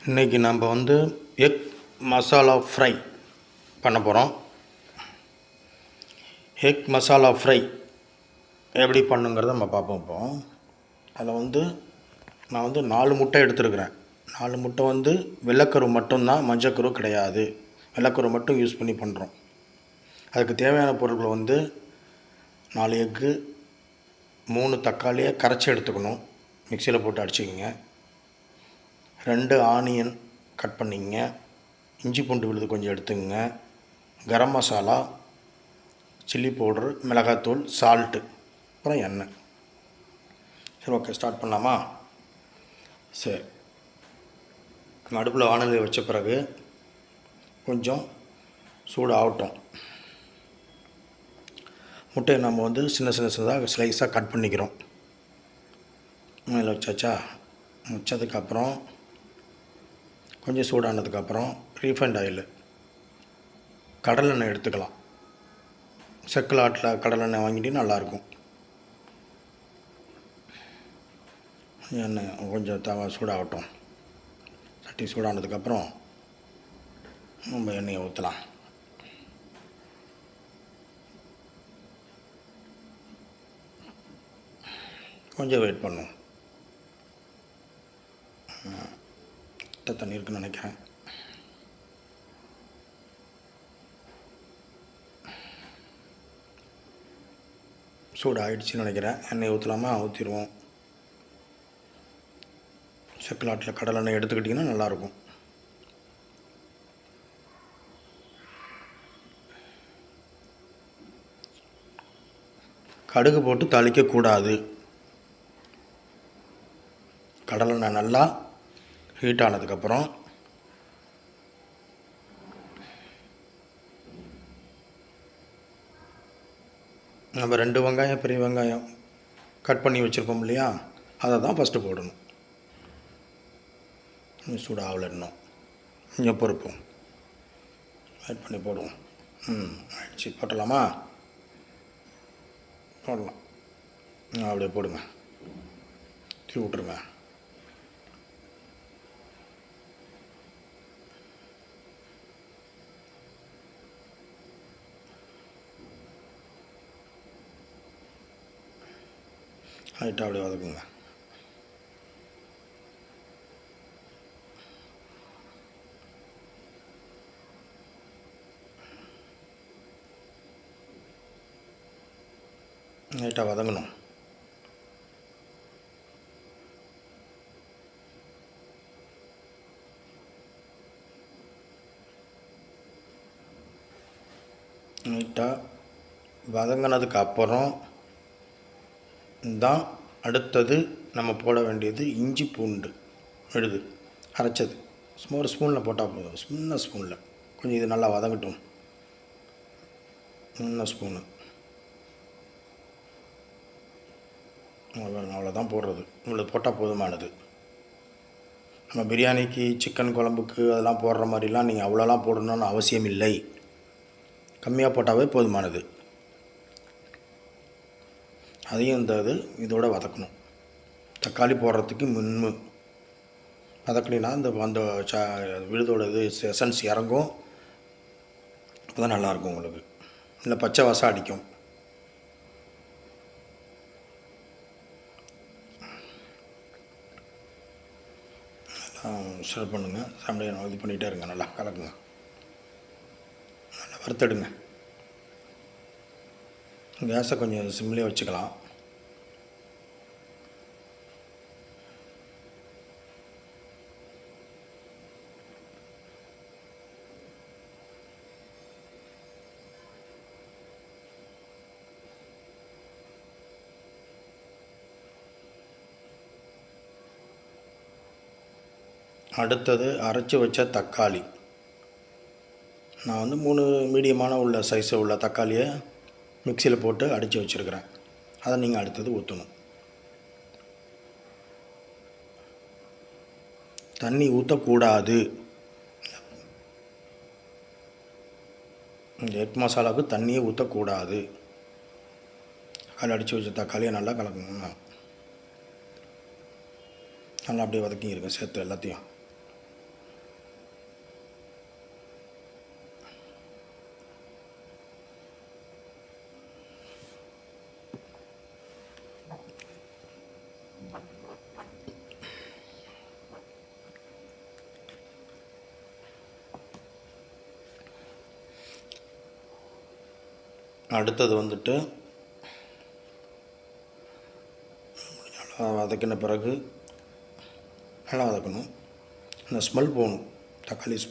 இன்றைக்கி நம்ம வந்து எக் மசாலா ஃப்ரை பண்ண போகிறோம். எக் மசாலா ஃப்ரை எப்படி பண்ணுங்கிறத நம்ம பார்ப்போம். இப்போ அதில் நான் 4 முட்டை எடுத்துருக்கிறேன். 4 முட்டை வெள்ளைக்கரு மட்டும்தான், மஞ்சக்கரு கிடையாது. வெள்ளைக்கரு மட்டும் யூஸ் பண்ணி பண்ணுறோம். அதுக்கு தேவையான பொருட்கள் 4 எக்கு, 3 தக்காளியை கரைச்சி எடுத்துக்கணும், மிக்சியில் போட்டு அடிச்சுக்கோங்க. 2 ஆனியன் கட் பண்ணிங்க, இஞ்சி பூண்டு விழுது கொஞ்சம் எடுத்துக்கங்க, கரம் மசாலா, சில்லி பவுட்ரு, மிளகாத்தூள், சால்ட்டு, அப்புறம் எண்ணெய். சரி, ஓகே, ஸ்டார்ட் பண்ணலாமா? சரி, அடுப்பில் வானலியை வச்ச பிறகு கொஞ்சம் சூடு ஆகட்டும். முட்டையை நம்ம சின்ன சின்னதாக ஸ்லைஸாக கட் பண்ணிக்கிறோம். மேலே வச்சாச்சா? வச்சதுக்கப்புறம் கொஞ்சம் சூடானதுக்கப்புறம் ரீஃபைண்ட் ஆயில், கடலெண்ணெய் எடுத்துக்கலாம். செக்கில் ஆட்டில் கடலெண்ணெய் வாங்கிட்டு நல்லாயிருக்கும். எண்ணெய் கொஞ்சம் சூடாகட்டும். சட்டி சூடானதுக்கப்புறம் நம்ம எண்ணெயை ஊற்றலாம். கொஞ்சம் வெயிட் பண்ணும். தண்ணி இருக்குன்னு நினைக்கிறேன். சூடு ஆகிடுச்சின்னு நினைக்கிறேன். எண்ணெய் ஊற்றலாமா? ஊற்றிடுவோம். செக்கலாட்டில் கடலெண்ணெய் எடுத்துக்கிட்டிங்கன்னா நல்லாயிருக்கும். கடுகு போட்டு தாளிக்கக்கூடாது. கடலெண்ணெய் நல்லா ஹீட் ஆனதுக்கப்புறம் நம்ம 2 வெங்காயம், பெரிய வெங்காயம் கட் பண்ணி வச்சுருக்கோம் இல்லையா, அதை தான் ஃபஸ்ட்டு போடணும். சூடாகல இன்னும் கொஞ்சம் பொறுப்போம், வெயிட் பண்ணி போடுவோம். ஆயிடுச்சு, போட்டலாமா? போடலாம். அப்படியே போடுங்க, தூவி விட்ருங்க. லைட்டாக அப்படியே வதக்குங்க. லைட்டாக வதங்கணும். லைட்டாக வதங்கினதுக்கு அப்புறம் தான் அடுத்தது நம்ம போட வேண்டியது இஞ்சி பூண்டு விழுது அரைச்சது. சும்மா ஒரு ஸ்பூனில் போட்டால் போதும், சின்ன ஸ்பூனில். கொஞ்சம் இது நல்லா வதங்கட்டும். சின்ன ஸ்பூனு, அவ்வளோதான் போடுறது. இவ்வளோ போட்டால் போதுமானது. நம்ம பிரியாணிக்கு, சிக்கன் குழம்புக்கு அதெல்லாம் போடுற மாதிரிலாம் நீங்கள் அவ்வளோலாம் போடணும்னு அவசியம் இல்லை. கம்மியாக போட்டாவே போதுமானது. அதையும் இதோட வதக்கணும். தக்காளி போடுறதுக்கு முன்பு வதக்கலினா அந்த விழுதோட எசன்ஸ் இறங்கும். அப்போ தான் நல்லாயிருக்கும் உங்களுக்கு. இல்லை பச்சை வாசம் அடிக்கும். ஸ்டார்ட் பண்ணுங்கள். அப்படியே இது பண்ணிகிட்டே இருங்க. நல்லா கலக்குங்க, நல்லா வறுத்தெடுங்க. கேஸை கொஞ்சம் சிம்லேயே வச்சுக்கலாம். அடுத்தது அரைச்சி வச்ச தக்காளி. நான் 3 மீடியமான உள்ள சைஸு உள்ள தக்காளியை மிக்சியில் போட்டு அடித்து வச்சுருக்கிறேன். அதை நீங்கள் அடுத்தது ஊற்றணும். தண்ணி ஊற்றக்கூடாது. இந்த எக் மசாலாவுக்கு தண்ணியே ஊற்றக்கூடாது. அதில் அடித்து வச்ச தக்காளியை நல்லா கலக்கணும். நல்லா அப்படியே வதக்கிங்க சேர்த்து எல்லாத்தையும். அடுத்தது வந்துட்டு வதக்கின பிறகு நல்லா வதக்கணும். அந்த ஸ்மெல் போகணும்.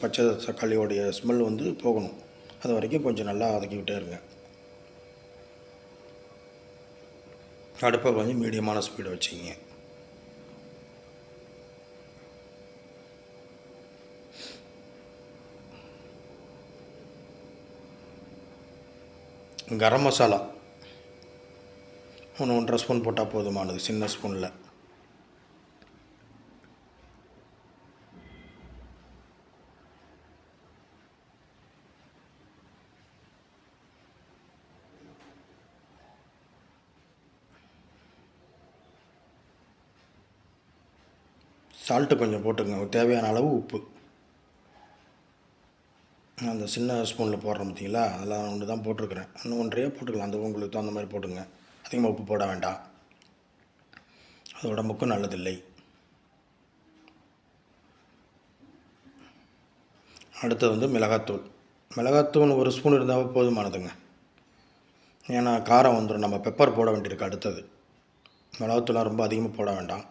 பச்சை தக்காளியோடைய ஸ்மெல் வந்து போகணும். அது வரைக்கும் கொஞ்சம் நல்லா வதக்கிக்கிட்டே இருங்க. அடுப்பை கொஞ்சம் மீடியமான ஸ்பீடு வச்சுக்கிங்க. கரம் மசாலா 1 ஸ்பூன் போட்டால் போதுமானது, சின்ன ஸ்பூனில். சால்ட்டு கொஞ்சம் போட்டுக்கங்க, தேவையான அளவு உப்பு. அந்த சின்ன ஸ்பூனில் போடுறோம் பார்த்தீங்களா, அதெல்லாம் 1 தான் போட்டிருக்கிறேன். இன்னும் 1.5 போட்டுக்கலாம், அந்த உங்களுக்கு தகுந்த மாதிரி போட்டுங்க. அதிகமாக உப்பு போட வேண்டாம், அது உடம்புக்கும் நல்லதில்லை. அடுத்தது வந்து மிளகாத்தூள் 1 ஸ்பூன் இருந்தால் போதுமானதுங்க. ஏன்னா காரம் வந்துடும், நம்ம பெப்பர் போட வேண்டியிருக்கு அடுத்தது. மிளகாத்தூள்லாம் ரொம்ப அதிகமாக போட வேண்டாம்.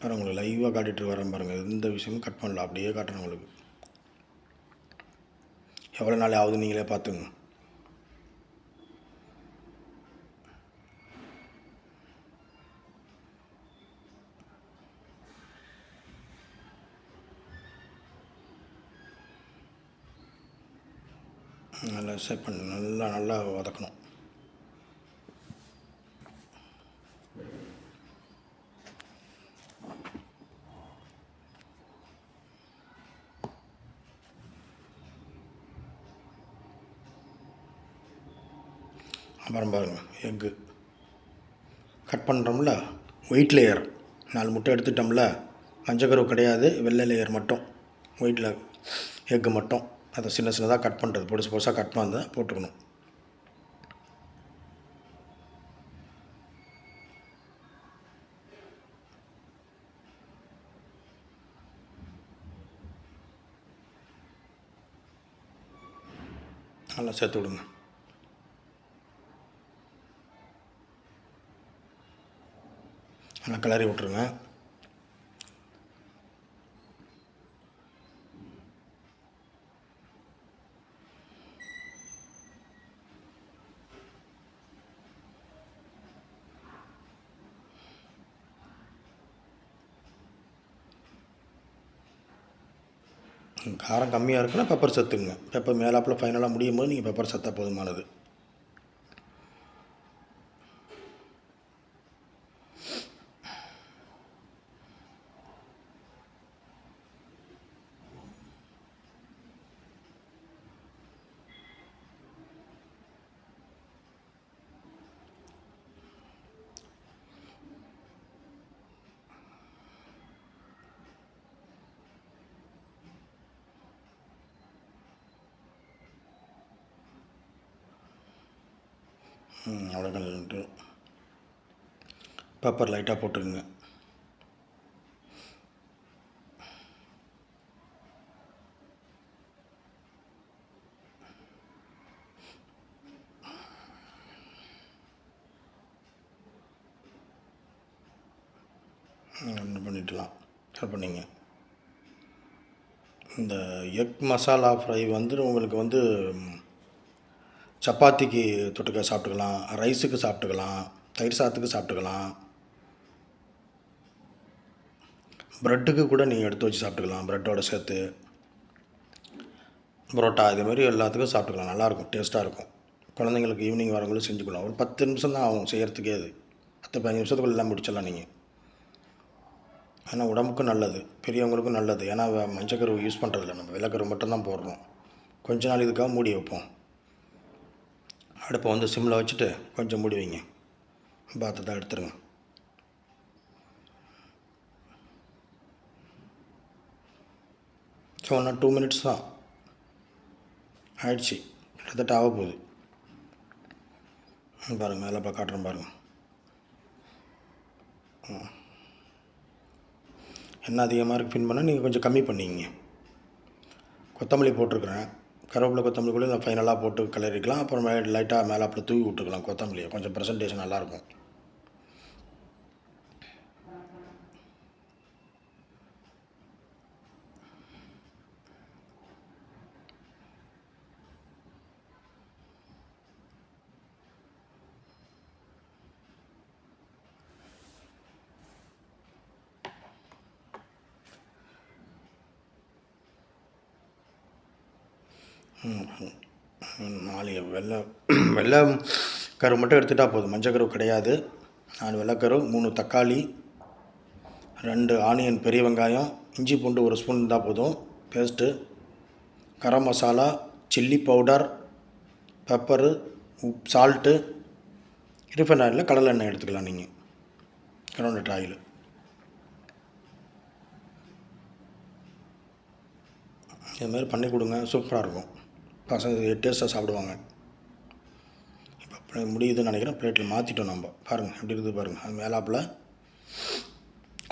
பாருங்கள், உங்களுக்கு லைவாக காட்டிகிட்டு வரேன் பாருங்கள். எந்த விஷயமும் கட் பண்ணல, அப்படியே காட்டுறேன் உங்களுக்கு. எவ்வளோ நாள் ஆகுது நீங்களே பார்த்துங்க. நல்லா செட் பண்ணி நல்லா வதக்கணும். அப்புறம் பாருங்கள், எக்கு கட் பண்ணுறோம்ல, ஒயிட் லேயர் 4 முட்டை எடுத்துட்டோம்ல, மஞ்சக்கரு கிடையாது, வெள்ளை லேயர் மட்டும், ஒயிட்டில் எக்கு மட்டும். அதை சின்னதாக கட் பண்ணுறது, பொடுசாக கட் பண்ணி போட்டுக்கணும். நல்லா சேர்த்து விடுங்க. நல்லா கிளறி விட்ருங்க. காரம் கம்மியாக இருக்குன்னா பெப்பர் சேர்த்துங்க. பெப்பர் மேலாப்பில் ஃபைனலாக முடியும் போது நீங்கள் பெப்பர் சேர்த்தா போதுமானது. அவ்வளோதான். பெப்பர் லைட்டாக போட்டுக்குங்க. என்ன பண்ணிடலாம், கட் பண்ணிங்க. இந்த எக் மசாலா ஃப்ரை வந்து உங்களுக்கு வந்து சப்பாத்திக்கு தொட்டுக்க சாப்பிட்டுக்கலாம், ரைஸுக்கு சாப்பிட்டுக்கலாம், தயிர் சாதத்துக்கு சாப்பிட்டுக்கலாம், ப்ரெட்டுக்கு கூட நீங்கள் எடுத்து வச்சு சாப்பிட்டுக்கலாம். ப்ரெட்டோட சேர்த்து பரோட்டா இதுமாரி எல்லாத்துக்கும் சாப்பிட்டுக்கலாம். நல்லாயிருக்கும், டேஸ்ட்டாக இருக்கும். குழந்தைங்களுக்கு ஈவினிங் வரவங்களும் செஞ்சுக்கலாம். ஒரு 10 நிமிஷம் தான் ஆகும் செய்கிறதுக்கே. அது 10-15 நிமிஷத்துக்குள்ள எல்லாம் முடிச்சிடலாம் நீங்கள். ஆனால் உடம்புக்கும் நல்லது, பெரியவங்களுக்கும் நல்லது. ஏன்னா மஞ்சக்கரு யூஸ் பண்ணுறதில்ல, நம்ம வெள்ளைக்கரு மட்டும்தான் போடுறோம். கொஞ்ச நாள் இதுக்காக மூடி வைப்போம். அடுப்பை வந்து சிம்மில் வச்சுட்டு கொஞ்சம் மூடி வைங்க. பாத்திரத்தை எடுத்துருங்க. ஸோ 2 மினிட்ஸ் தான் ஆயிடுச்சு, கிட்டத்தட்ட ஆக போகுது. பாருங்கள், மேலே காட்டுறேன் பாருங்கள். எண்ணெய் அதிகமாக இருக்குது ஃபீல் பண்ணால் நீங்கள் கொஞ்சம் கம்மி பண்ணிங்க. கொத்தமல்லி போட்டிருக்கிறேன். கருவேப்பிலை கொத்தமல்லி கூட நான் ஃபைனலாக போட்டு கிளறிக்கலாம். அப்புறம் லைட்டாக மேலே அப்படி தூவி விட்டுக்கலாம் கொத்தமல்லியை. கொஞ்சம் ப்ரெசன்டேஷன் நல்லாயிருக்கும். நாலு வெள்ளை கரு மட்டும் எடுத்துகிட்டா போதும். மஞ்சள் கரு கிடையாது. 4 வெள்ளைக்கரு, 3 தக்காளி, 2 ஆனியன் பெரிய வெங்காயம், இஞ்சி பூண்டு 1 ஸ்பூன் இருந்தால் போதும் paste, garam masala, chilli powder, pepper, salt, refined ஆயிலில் கடலை எண்ணெய் எடுத்துக்கலாம். நீங்கள் கிரவுண்ட்நட் ஆயில் இதுமாதிரி பண்ணி கொடுங்க. சூப்பராக இருக்கும். பசங்க டேஸ்ட்டாக சாப்பிடுவாங்க. இப்போ முடியுதுன்னு நினைக்கிறேன். பிளேட்டில் மாற்றிட்டோம் நம்ம. பாருங்கள் எப்படி இருக்குது பாருங்கள். அது மேலாப்பில்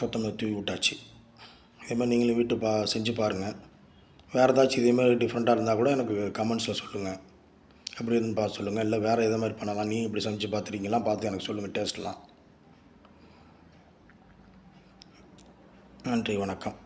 கொத்தமல்லி தூவி விட்டாச்சு. இதேமாதிரி நீங்களும் வீட்டு செஞ்சு பாருங்கள். வேறு ஏதாச்சும் இதேமாதிரி டிஃப்ரெண்ட்டாக இருந்தால் கூட எனக்கு கமெண்ட்ஸில் சொல்லுங்கள். எப்படி இருக்குன்னு பார்த்து சொல்லுங்கள். இல்லை வேறு எதை மாதிரி பண்ணலாம், நீங்கள் இப்படி செஞ்சு பார்த்துருக்கீங்களா, பார்த்து எனக்கு சொல்லுங்கள் டேஸ்ட்லாம். நன்றி, வணக்கம்.